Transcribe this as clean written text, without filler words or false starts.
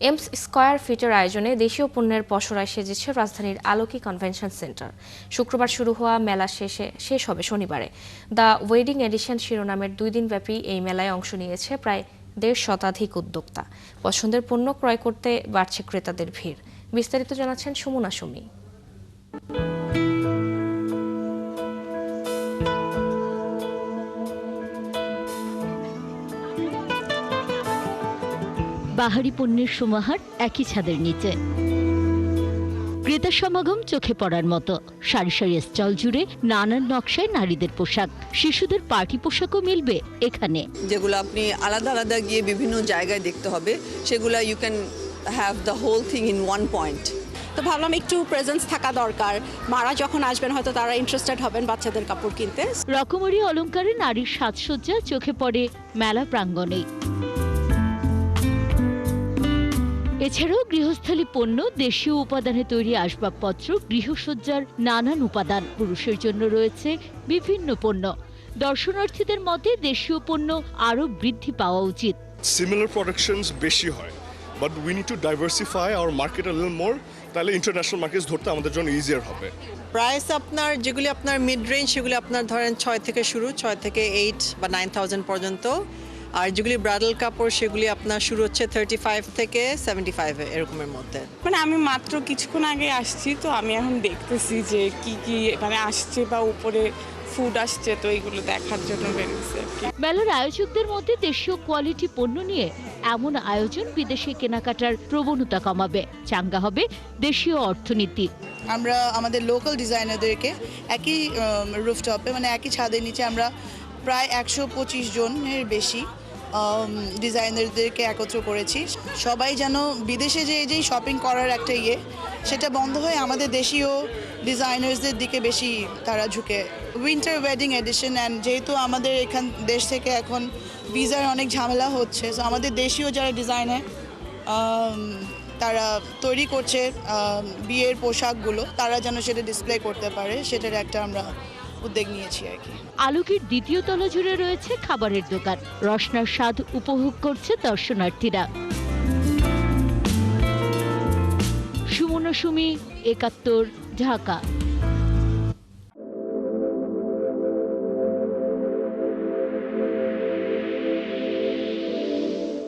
Aims square ফিটের আয়োজনে দেশীয় পণ্যের পসরায় সেজেছে রাজধানীর আলোকি কনভেনশন সেন্টার। শুক্রবার শুরু হওয়া মেলা শেষ হবে শনিবারে। দ্য ওয়েডিং এডিশন শিরোনামের 2 দিনব্যাপী এই মেলায় অংশ নিয়েছে প্রায় 1.5 শতাধিক উদ্যোক্তা। পছন্দের পণ্য ক্রয় করতে বাড়ছে ক্রেতাদের ভিড়। বিস্তারিত জানাচ্ছেন সুমনা সুমি। বাহারি পণ্যের সমাহার একই ছাদের নিচে, ক্রেতা সমাগম চোখে পড়ার মতো। সারি সারি স্টল জুড়ে নানান নকশায় নারীদের পোশাক, শিশুদের পার্টি পোশাকও মিলবে এখানে। যেগুলো আপনি আলাদা আলাদা গিয়ে বিভিন্ন জায়গায় দেখতে হবে, সেগুলো you can have the whole thing in one point. তো ভাবলাম একটু প্রেজেন্স থাকা দরকার, মারা যখন আসবেন হয়তো তারা ইন্টারেস্টেড হবেন বাচ্চাদের কাপড় কিনতে। রকমারি অলংকারে নারীর সাজসজ্জা চোখে পড়ে মেলা প্রাঙ্গণেই। এছাড়াও গৃহস্থালী পণ্য, দেশীয় উপাদানে তৈরি আসবাবপত্র, গৃহসজ্জার নানান উপাদান। পুরুষের জন্য রয়েছে বিভিন্ন পণ্য। দর্শনার্থীদের মতে দেশীয় পণ্য আরও বৃদ্ধি পাওয়া উচিত। Similar productions বেশি হয়, but we need to diversify our market a little more. তাহলে ইন্টারন্যাশনাল মার্কেটস ধরতে আমাদের জন্য ইজিয়ার হবে। প্রাইস আপনার যেগুলি আপনার মিড রেঞ্জ, সেগুলি আপনার ধরেন 6 থেকে শুরু, 6 থেকে 8 বা 9,000 পর্যন্ত। আর যেগুলি ব্রাইডাল কাপড় সেগুলি আপনার শুরু হচ্ছে 35 থেকে 75 এরকমের মধ্যে। মানে আমি মাত্র কিছুক্ষণ আগে আসছি, তো আমি এখন দেখতেছি যে কি কি এখানে আসছে বা উপরে ফুড আসছে, তো এইগুলো দেখার জন্য বেরিয়েছে। মেলার আয়োজকদের মধ্যে দেশীয় কোয়ালিটি পণ্য নিয়ে এমন আয়োজন বিদেশে কেনাকাটার প্রবণতা কমাবে, চাঙ্গা হবে দেশীয় অর্থনীতি। আমরা আমাদের লোকাল ডিজাইনারদেরকে একই রুফটপে, মানে একই ছাদের নিচে আমরা প্রায় 125 জনের বেশি ডিজাইনারদেরকে একত্র করেছি। সবাই যেন বিদেশে যেই শপিং করার একটা সেটা বন্ধ হয়ে আমাদের দেশীয় ডিজাইনার্সদের দিকে বেশি তারা ঝুঁকে। উইন্টার ওয়েডিং এডিশন, অ্যান্ড যেহেতু আমাদের এখান দেশ থেকে এখন ভিসার অনেক ঝামেলা হচ্ছে, সো আমাদের দেশীয় যারা ডিজাইনার তারা তৈরি করছে বিয়ের পোশাকগুলো, তারা যেন সেটা ডিসপ্লে করতে পারে, সেটার একটা আমরা উদ্যোগ নিয়েছি আর কি। আলোকির দ্বিতীয় তলা জুড়ে রয়েছে খাবারের দোকান। রসনার স্বাদ উপভোগ করছে দর্শনার্থীরা। সুমনা সুমি, ৭১, ঢাকা।